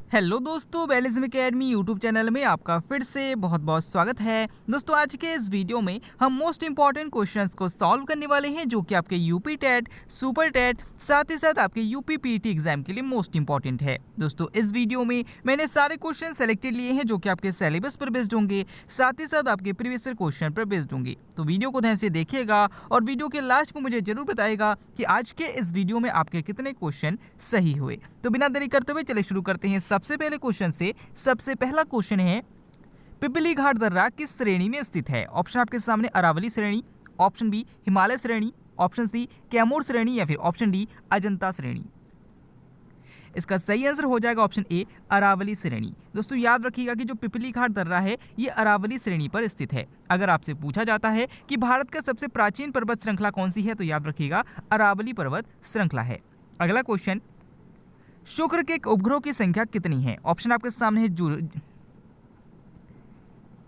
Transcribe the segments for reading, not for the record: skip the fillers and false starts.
Hello दोस्तों, बैलिज्म academy YouTube channel में आपका फिर से बहुत बहुत स्वागत है। दोस्तों, आज के इस वीडियो में हम मोस्ट इंपॉर्टेंट क्वेश्चंस को सॉल्व करने वाले हैं जो कि आपके यूपी टेट, सुपर टेट, साथ ही साथ आपके यूपी पीटी एग्जाम के लिए मोस्ट इंपॉर्टेंट है। दोस्तों, इस वीडियो में मैंने सारे क्वेश्चन सेलेक्टेड लिए हैं जो कि आपके सिलेबस पर बेस्ड होंगे, साथ ही साथ आपके प्रीवियस ईयर क्वेश्चन पर बेस्ड होंगे। तो वीडियो को ध्यान से देखिएगा और वीडियो के लास्ट में मुझे जरूर बताएगा कि आज के इस वीडियो में आपके कितने क्वेश्चन सही हुए। तो बिना देरी करते हुए चलिए शुरू करते हैं सबसे पहले क्वेश्चन से। सबसे पहला क्वेश्चन है, पिपली घाट दर्रा किस श्रेणी में स्थित है? ऑप्शन आपके सामने अरावली श्रेणी, ऑप्शन बी हिमालय श्रेणी, ऑप्शन सी कैमूर श्रेणी या फिर ऑप्शन डी अजंता श्रेणी। इसका सही आंसर हो जाएगा ऑप्शन ए अरावली श्रेणी। दोस्तों, याद रखिएगा कि जो पिपली घाट दर्रा है ये अरावली श्रेणी पर स्थित है। अगर आपसे पूछा जाता है कि भारत का सबसे प्राचीन पर्वत श्रृंखला कौन सी है तो याद रखिएगा अरावली पर्वत श्रृंखला है। अगला क्वेश्चन, शुक्र के उपग्रहों की संख्या कितनी है? ऑप्शन आपके सामने है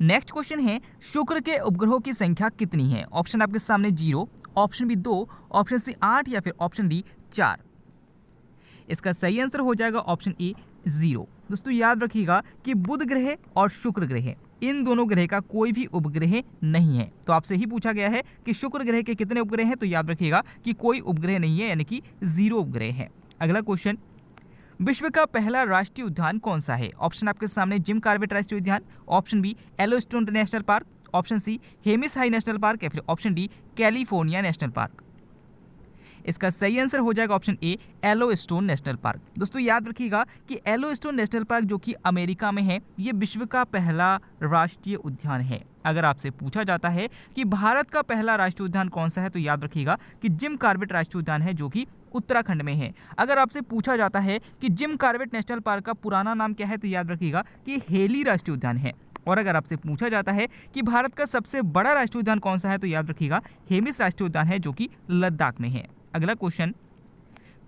नेक्स्ट क्वेश्चन है, शुक्र के उपग्रहों की संख्या कितनी है? ऑप्शन आपके सामने 0, ऑप्शन बी 2, ऑप्शन सी 8 या फिर ऑप्शन डी 4। इसका सही आंसर हो जाएगा ऑप्शन ए 0। दोस्तों, याद रखिएगा कि बुध ग्रह और शुक्र ग्रह इन दोनों ग्रह का कोई भी उपग्रह नहीं है। तो आपसे ही पूछा गया है कि शुक्र ग्रह के कितने उपग्रह हैं, तो याद रखिएगा कि कोई उपग्रह नहीं है, यानी कि 0 उपग्रह है। अगला क्वेश्चन, विश्व का पहला राष्ट्रीय उद्यान कौन सा है? ऑप्शन आपके सामने जिम कॉर्बेट राष्ट्रीय उद्यान, option B Yellowstone National Park, option C Hemis High National Park या फिर option D California National Park. इसका सही आंसर हो जाएगा option A Yellowstone National Park. दोस्तों, याद रखिएगा कि येलोस्टोन नेशनल पार्क जो कि अमेरिका में है, ये विश्व का पहला राष्ट्रीय उद्यान है। अगर आपसे पूछा जाता है कि भारत का पहला राष्ट्रीय उद्यान कौन सा है तो याद रखिएगा कि जिम कॉर्बेट राष्ट्रीय उद्यान है जो कि उत्तराखंड में है। अगर आपसे पूछा जाता है कि जिम कॉर्बेट नेशनल पार्क का पुराना नाम क्या है तो याद रखिएगा कि हेली राष्ट्रीय उद्यान है। और अगर आपसे पूछा जाता है कि भारत का सबसे बड़ा राष्ट्रीय उद्यान कौन सा है तो याद रखिएगा हेमिस राष्ट्रीय उद्यान है जो कि लद्दाख में है। अगला क्वेश्चन,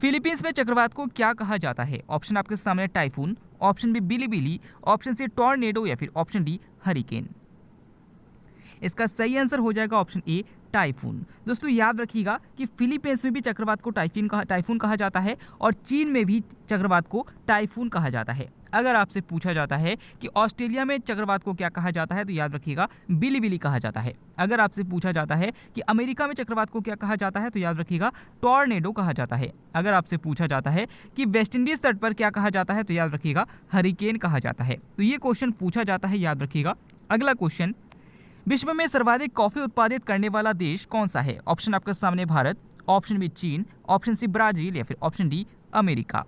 फिलीपींस में चक्रवात को क्या कहा जाता है? ऑप्शन आपके सामने टाइफून, ऑप्शन बी बिलीबिली, ऑप्शन सी टॉर्नेडो या फिर ऑप्शन डी हरिकेन। इसका सही आंसर हो जाएगा ऑप्शन ए टाइफून। दोस्तों, याद रखिएगा कि फिलीपींस में भी चक्रवात को टाइफून कहा जाता है और चीन में भी चक्रवात को टाइफून कहा जाता है। अगर आपसे पूछा जाता है कि ऑस्ट्रेलिया में चक्रवात को क्या कहा जाता है तो याद रखिएगा बिलीबिली कहा जाता है। अगर आपसे पूछा जाता है कि अमेरिका में चक्रवात को क्या कहा जाता है तो याद रखिएगा टॉर्नेडो कहा जाता है। अगर आपसे पूछा जाता है कि वेस्ट इंडीज तट पर क्या कहा जाता है तो याद रखिएगा हरिकेन कहा जाता है। तो ये क्वेश्चन पूछा जाता है, याद रखिएगा। अगला क्वेश्चन, विश्व में सर्वाधिक कॉफी उत्पादित करने वाला देश कौन सा है? ऑप्शन आपके सामने भारत, ऑप्शन बी चीन, ऑप्शन सी ब्राजील या फिर ऑप्शन डी अमेरिका।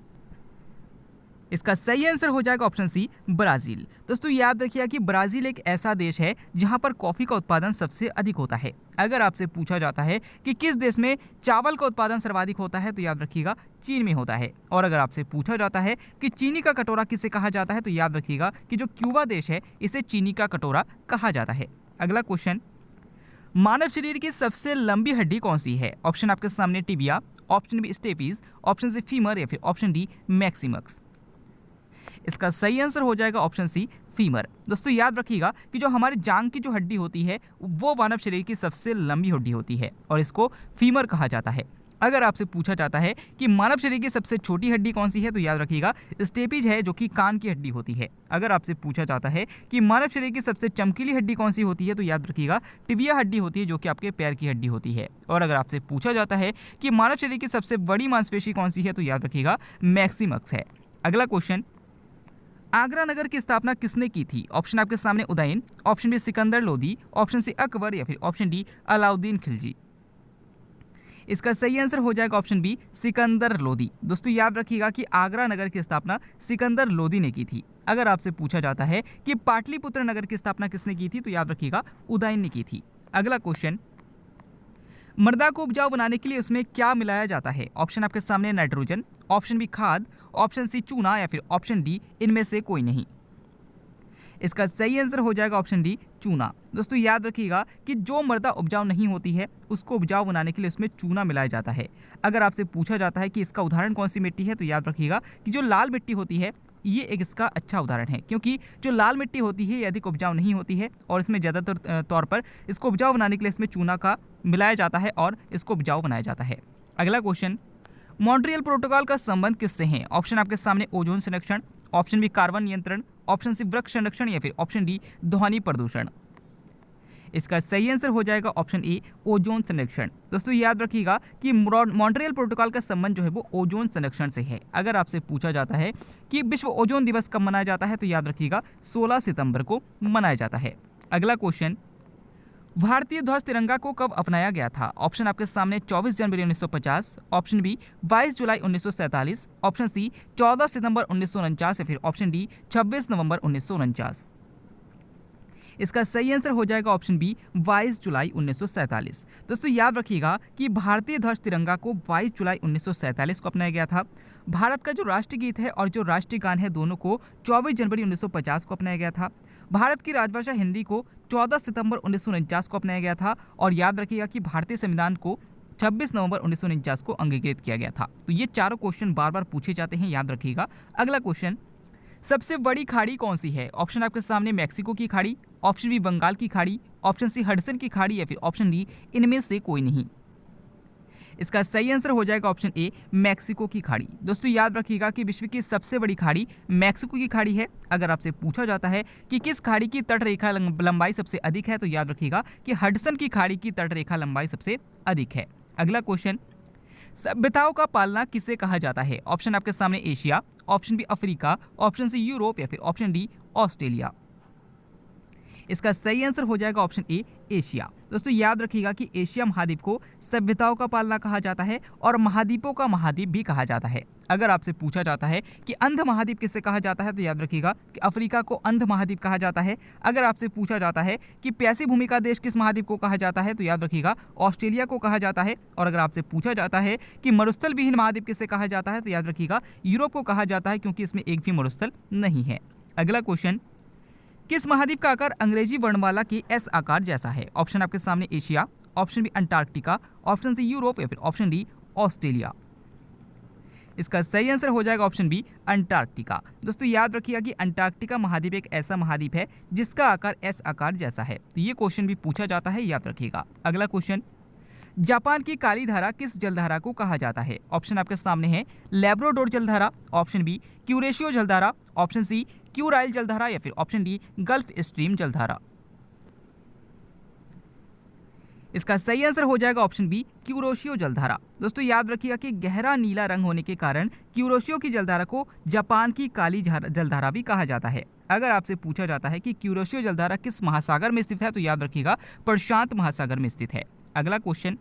इसका सही आंसर हो जाएगा ऑप्शन सी ब्राजील। दोस्तों, याद रखिएगा कि ब्राजील एक ऐसा देश है जहां पर कॉफी का उत्पादन सबसे अधिक होता है। अगर आपसे पूछा जाता है कि किस देश में चावल का उत्पादन सर्वाधिक होता है तो याद रखिएगा चीन में होता है। और अगर आपसे पूछा जाता है कि चीनी का कटोरा किसे कहा जाता है तो याद रखिएगा कि जो क्यूबा देश है इसे चीनी का कटोरा कहा जाता है। अगला क्वेश्चन, मानव शरीर की सबसे लंबी हड्डी कौन सी है? ऑप्शन आपके सामने tibia, option B stapes, option C femur या फिर ऑप्शन डी मैक्सिमक्स। इसका सही आंसर हो जाएगा ऑप्शन सी फीमर। दोस्तों, याद रखिएगा कि जो हमारे जांग की जो हड्डी होती है वो मानव शरीर की सबसे लंबी हड्डी होती है और इसको फीमर कहा जाता है। अगर आपसे पूछा जाता है कि मानव शरीर की सबसे छोटी हड्डी कौन सी है तो याद रखिएगा स्टेपीज है जो कि कान की हड्डी होती है। अगर आपसे पूछा जाता है कि मानव शरीर की सबसे चमकीली हड्डी कौन सी होती है तो याद रखिएगा टिबिया हड्डी होती है जो कि आपके पैर की हड्डी होती है। और अगर आपसे पूछा जाता है कि मानव शरीर की सबसे बड़ी मांसपेशी कौन सी है तो याद रखिएगा मैक्सिमक्स है। अगला क्वेश्चन, आगरा नगर की स्थापना किसने की थी? ऑप्शन आपके सामने Udayan, option B Sikandar Lodi, option C Akbar या फिर ऑप्शन डी अलाउद्दीन खिलजी। इसका सही आंसर हो जाएगा ऑप्शन बी सिकंदर लोदी। दोस्तों, याद रखिएगा कि आगरा नगर की स्थापना सिकंदर लोदी ने की थी। अगर आपसे पूछा जाता है कि पाटलिपुत्र नगर की स्थापना किसने की थी तो याद रखिएगा उदयन ने की थी। अगला क्वेश्चन, मृदा को उपजाऊ बनाने के लिए उसमें क्या मिलाया जाता है? ऑप्शन आपके सामने नाइट्रोजन, ऑप्शन बी खाद, ऑप्शन सी चूना या फिर ऑप्शन डी इनमें से कोई नहीं। इसका सही आंसर हो जाएगा ऑप्शन डी चूना। दोस्तों, याद रखिएगा कि जो मृदा उपजाऊ नहीं होती है उसको उपजाऊ बनाने के लिए उसमें चूना मिलाया जाता है। अगर आपसे पूछा जाता है कि इसका उदाहरण कौन सी मिट्टी है तो याद रखिएगा कि जो लाल मिट्टी होती है ये एक इसका अच्छा उदाहरण है, क्योंकि जो लाल मिट्टी होती है ये अधिक उपजाऊ नहीं होती है और इसमें ज़्यादातर तौर पर इसको उपजाऊ बनाने के लिए इसमें चूना का मिलाया जाता है और इसको उपजाऊ बनाया जाता है। अगला क्वेश्चन, मॉन्ट्रियल प्रोटोकॉल का संबंध किससे है? ऑप्शन आपके सामने ओजोन संरक्षण, ऑप्शन बी कार्बन नियंत्रण, ऑप्शन सी वृक्ष संरक्षण या फिर ऑप्शन डी ध्वनि प्रदूषण। इसका सही आंसर हो जाएगा ऑप्शन ए ओजोन संरक्षण। दोस्तों याद रखिएगा कि मॉन्ट्रियल प्रोटोकॉल का संबंध जो है वो ओजोन संरक्षण से है। अगर आपसे पूछा जाता है कि विश्व ओजोन दिवस कब मनाया जाता है तो याद रखिएगा 16 सितंबर को मनाया जाता है। अगला क्वेश्चन, भारतीय ध्वज तिरंगा को कब अपनाया गया था? ऑप्शन आपके सामने 24 जनवरी 1950, ऑप्शन बी 22 जुलाई 1947, ऑप्शन सी 14 सितंबर 1949 या फिर ऑप्शन डी 26 नवंबर 1949। इसका सही आंसर हो जाएगा ऑप्शन बी 22 जुलाई 1947। दोस्तों याद रखिएगा कि भारतीय ध्वज तिरंगा को 22 जुलाई 1947 को अपनाया गया था। भारत का जो राष्ट्रीय गीत है और जो राष्ट्रीय गान है दोनों को 24 जनवरी 1950 को अपनाया गया था। भारत की राजभाषा हिंदी को 14 सितंबर 1949 को अपनाया गया था। और याद रखिएगा कि भारतीय संविधान को 26 नवंबर 1949 को अंगीकृत किया गया था। तो ये चारों क्वेश्चन बार बार पूछे जाते हैं, याद रखिएगा। अगला क्वेश्चन, सबसे बड़ी खाड़ी कौन सी है? ऑप्शन आपके सामने मैक्सिको की खाड़ी, ऑप्शन बी बंगाल की खाड़ी, ऑप्शन सी हडसन की खाड़ी या फिर ऑप्शन डी इनमें से कोई नहीं। इसका सही आंसर हो जाएगा ऑप्शन ए मैक्सिको की खाड़ी। दोस्तों याद रखिएगा कि विश्व की सबसे बड़ी खाड़ी मैक्सिको की खाड़ी है। अगर आपसे पूछा जाता है कि किस खाड़ी की तट रेखा लंबाई सबसे अधिक है तो याद रखिएगा कि हडसन की खाड़ी की तट रेखा लंबाई सबसे अधिक है। अगला क्वेश्चन, सभ्यताओं का पालना किसे कहा जाता है? ऑप्शन आपके सामने Asia, option B Africa, option C Europe या फिर ऑप्शन डी ऑस्ट्रेलिया। इसका सही आंसर हो जाएगा ऑप्शन ए एशिया। दोस्तों याद रखिएगा कि एशिया महाद्वीप को सभ्यताओं का पालना कहा जाता है और महाद्वीपों का महाद्वीप भी कहा जाता है। अगर आपसे पूछा जाता है कि अंध महाद्वीप किसे कहा जाता है तो याद रखिएगा कि अफ्रीका को अंध महाद्वीप कहा जाता है। अगर आपसे पूछा जाता है कि प्यासी भूमि का देश किस महाद्वीप को कहा जाता है तो याद रखिएगा ऑस्ट्रेलिया को कहा जाता है। और अगर आपसे पूछा जाता है कि मरुस्थल विहीन महाद्वीप किसे कहा जाता है तो याद रखिएगा यूरोप को कहा जाता है, क्योंकि इसमें एक भी मरुस्थल नहीं है। अगला क्वेश्चन, किस महाद्वीप का आकार अंग्रेजी वर्णमाला के एस आकार जैसा है? ऑप्शन आपके सामने Asia, option B Antarctica, option C Europe या फिर ऑप्शन डी ऑस्ट्रेलिया। इसका सही आंसर हो जाएगा ऑप्शन बी अंटार्कटिका। दोस्तों याद रखिएगा कि अंटार्कटिका महाद्वीप एक ऐसा महाद्वीप है जिसका आकार एस आकार जैसा है। तो ये क्वेश्चन भी पूछा जाता है, याद रखिएगा। अगला क्वेश्चन, जापान की काली धारा किस जलधारा को कहा जाता है? ऑप्शन आपके सामने है लैब्राडोर जलधारा, ऑप्शन बी क्यूरेशियो जलधारा, ऑप्शन सी क्यूराइल जलधारा या फिर ऑप्शन डी गल्फ स्ट्रीम जलधारा। इसका सही आंसर हो जाएगा ऑप्शन बी क्यूरोशियो जलधारा। दोस्तों याद रखिएगा कि गहरा नीला रंग होने के कारण क्यूरोशियो की जलधारा को जापान की काली जलधारा भी कहा जाता है। अगर आपसे पूछा जाता है कि क्यूरोशियो जलधारा किस महासागर में स्थित है तो याद रखिएगा प्रशांत महासागर में स्थित है। अगला क्वेश्चन,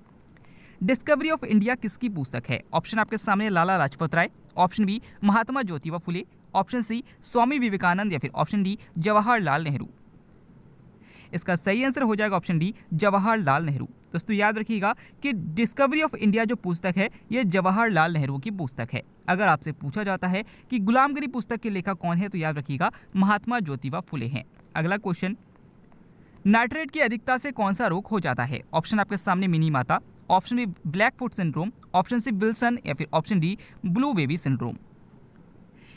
डिस्कवरी ऑफ इंडिया किसकी पुस्तक है? ऑप्शन आपके सामने Lala Lajpat Rai, option B Mahatma Jyotiba Phule, option C Swami Vivekananda या फिर ऑप्शन डी जवाहरलाल नेहरू। इसका सही आंसर हो जाएगा ऑप्शन डी जवाहरलाल नेहरू। दोस्तों याद रखिएगा कि डिस्कवरी ऑफ इंडिया जो पुस्तक है ये जवाहरलाल नेहरू की पुस्तक है। अगर आपसे पूछा जाता है कि गुलामगिरी पुस्तक के लेखक कौन है तो याद रखिएगा महात्मा ज्योतिबा फुले हैं। अगला क्वेश्चन, नाइट्रेट की अधिकता से कौन सा रोग हो जाता है? ऑप्शन आपके सामने Minamata, option B black foot syndrome, option C Wilson या फिर option D blue baby syndrome.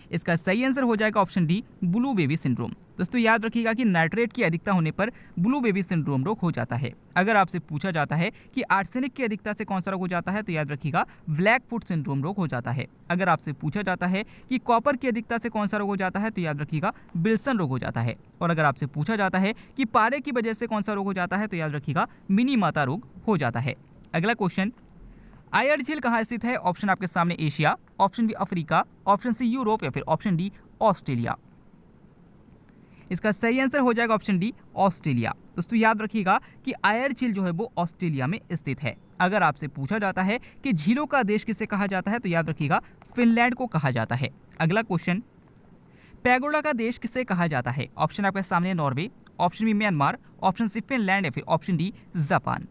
इसका सही आंसर हो जाएगा option D blue baby syndrome. दोस्तों याद रखिएगा कि नाइट्रेट की अधिकता होने पर ब्लू बेबी सिंड्रोम रोग हो जाता है। अगर आपसे पूछा जाता है कि आर्सेनिक की अधिकता से कौन सा रोग हो जाता है तो याद रखिएगा ब्लैक फुट सिंड्रोम रोग हो जाता है। अगर आपसे पूछा जाता है कि कॉपर की अधिकता से कौन सा रोग हो जाता है तो याद रखिएगा विल्सन रोग हो जाता है। और अगर आपसे पूछा जाता है कि पारे की वजह से कौन सा रोग हो जाता है तो याद रखिएगा मिनी माता रोग हो जाता है। अगला क्वेश्चन, आयर झील कहाँ स्थित है? ऑप्शन आपके सामने Asia, option B Africa, option C Europe या फिर ऑप्शन डी ऑस्ट्रेलिया। इसका सही आंसर हो जाएगा ऑप्शन डी ऑस्ट्रेलिया। दोस्तों याद रखिएगा कि आयर झील जो है वो ऑस्ट्रेलिया में स्थित है। अगर आपसे पूछा जाता है कि झीलों का देश किसे कहा जाता है तो याद रखिएगा फिनलैंड को कहा जाता है। अगला क्वेश्चन, पैगोडा का देश किसे कहा जाता है? ऑप्शन आपके सामने Norway, option B Myanmar, option C Finland या फिर ऑप्शन डी जापान।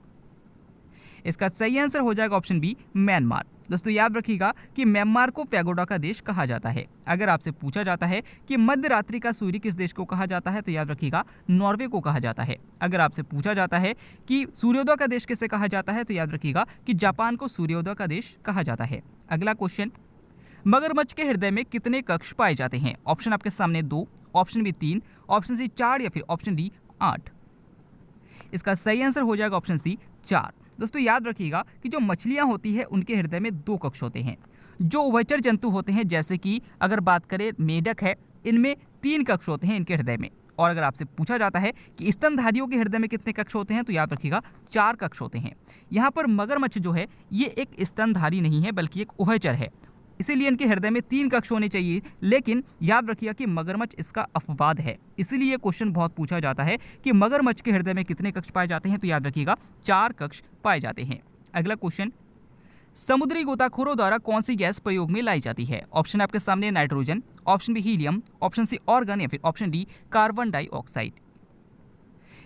इसका सही आंसर हो जाएगा ऑप्शन बी म्यांमार। दोस्तों याद रखिएगा कि म्यांमार को पैगोडा का देश कहा जाता है। अगर आपसे पूछा जाता है कि मध्य रात्रि का सूर्य किस देश को कहा जाता है तो याद रखिएगा नॉर्वे को कहा जाता है। अगर आपसे पूछा जाता है कि सूर्योदय का देश किसे कहा जाता है तो याद रखिएगा कि जापान को सूर्योदय का देश कहा जाता है। अगला क्वेश्चन, मगरमच्छ के हृदय में कितने कक्ष पाए जाते हैं? ऑप्शन आपके सामने 2, ऑप्शन बी 3, ऑप्शन सी 4 या फिर ऑप्शन डी 8। इसका सही आंसर हो जाएगा ऑप्शन सी 4। दोस्तों याद रखिएगा कि जो मछलियां होती है उनके हृदय में 2 कक्ष होते हैं। जो उभयचर जंतु होते हैं जैसे कि अगर बात करें मेढक है इनमें 3 कक्ष होते हैं इनके हृदय में। और अगर आपसे पूछा जाता है कि स्तनधारियों के हृदय में कितने कक्ष होते हैं तो याद रखिएगा 4 कक्ष होते हैं। यहाँ पर मगरमच्छ जो है ये एक स्तनधारी नहीं है बल्कि एक उभयचर है, इसीलिए इनके हृदय में 3 कक्ष होने चाहिए, लेकिन याद रखिएगा कि मगरमच्छ इसका अपवाद है। इसीलिए ये क्वेश्चन बहुत पूछा जाता है कि मगरमच्छ के हृदय में कितने कक्ष पाए जाते हैं तो याद रखिएगा 4 कक्ष पाए जाते हैं। अगला क्वेश्चन, समुद्री गोताखोरों द्वारा कौन सी गैस प्रयोग में लाई जाती है? ऑप्शन आपके सामने nitrogen, option B helium, option C argon या फिर ऑप्शन डी कार्बन डाइऑक्साइड।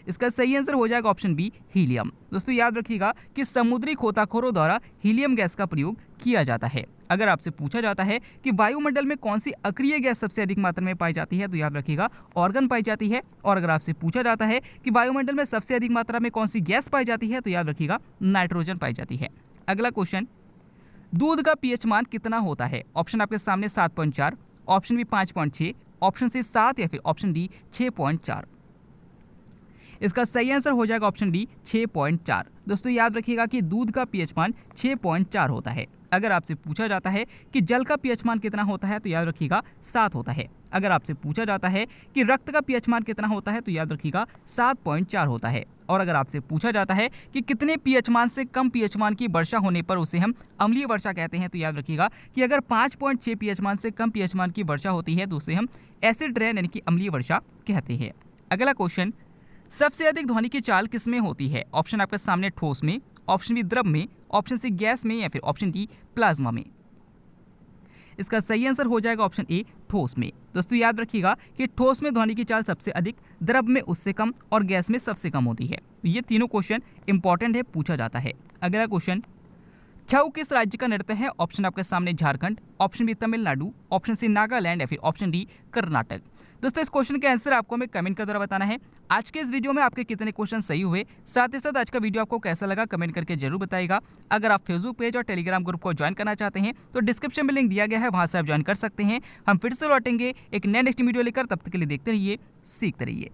इसका सही आंसर हो जाएगा ऑप्शन बी हीलियम। दोस्तों याद रखिएगा कि समुद्री गोताखोरों द्वारा हीलियम गैस का प्रयोग किया जाता है। अगर आपसे पूछा जाता है कि वायुमंडल में कौन सी अक्रिय गैस सबसे अधिक मात्रा में पाई जाती है तो याद रखिएगा ऑर्गन पाई जाती है। और अगर आपसे पूछा जाता है कि वायुमंडल में सबसे अधिक मात्रा में कौन सी गैस पाई जाती है तो याद रखिएगा नाइट्रोजन पाई जाती है। अगला क्वेश्चन, दूध का पीएच मान कितना होता है? ऑप्शन आपके सामने 7.4, ऑप्शन बी 5.6, ऑप्शन सी 7 या फिर ऑप्शन डी 6.4। इसका सही आंसर हो जाएगा ऑप्शन डी 6.4। दोस्तों याद रखिएगा कि दूध का पीएच मान 6.4 होता है। अगर आपसे पूछा जाता है कि जल का पीएच मान कितना होता है तो याद रखिएगा 7 होता है। अगर आपसे पूछा जाता है कि रक्त का पीएच मान कितना होता है तो याद रखिएगा 7.4 होता है। और अगर आपसे पूछा जाता है कि कितने पीएच मान से कम पीएच मान की वर्षा होने पर उसे हम अम्लीय वर्षा कहते हैं तो याद रखिएगा कि अगर 5.6 पीएच मान से कम पीएच मान की वर्षा होती है तो उसे हम एसिड रेन यानी कि अम्लीय वर्षा कहते हैं। अगला क्वेश्चन, सबसे अधिक ध्वनि की चाल किसमें होती है? ऑप्शन आपके सामने ठोस में, ऑप्शन बी द्रव में, ऑप्शन सी गैस में या फिर ऑप्शन डी प्लाज्मा में। इसका सही आंसर हो जाएगा ऑप्शन ए ठोस में। दोस्तों याद रखिएगा कि ठोस में ध्वनि की चाल सबसे अधिक, द्रव में उससे कम और गैस में सबसे कम होती है। तो ये तीनों क्वेश्चन इंपॉर्टेंट है, पूछा जाता है। अगला क्वेश्चन, छऊ किस राज्य का नृत्य है? ऑप्शन आपके सामने Jharkhand, option B Tamil Nadu, option C Nagaland या फिर ऑप्शन डी कर्नाटक। दोस्तों इस क्वेश्चन के आंसर आपको हमें कमेंट के द्वारा बताना है। आज के इस वीडियो में आपके कितने क्वेश्चन सही हुए, साथ ही साथ आज का वीडियो आपको कैसा लगा कमेंट करके जरूर बताइएगा। अगर आप फेसबुक पेज और टेलीग्राम ग्रुप को ज्वाइन करना चाहते हैं तो डिस्क्रिप्शन में लिंक दिया गया है, वहां से आप ज्वाइन कर सकते हैं। हम फिर से लौटेंगे एक नए नेक्स्ट वीडियो लेकर, तब तक के लिए देखते रहिए, सीखते रहिए।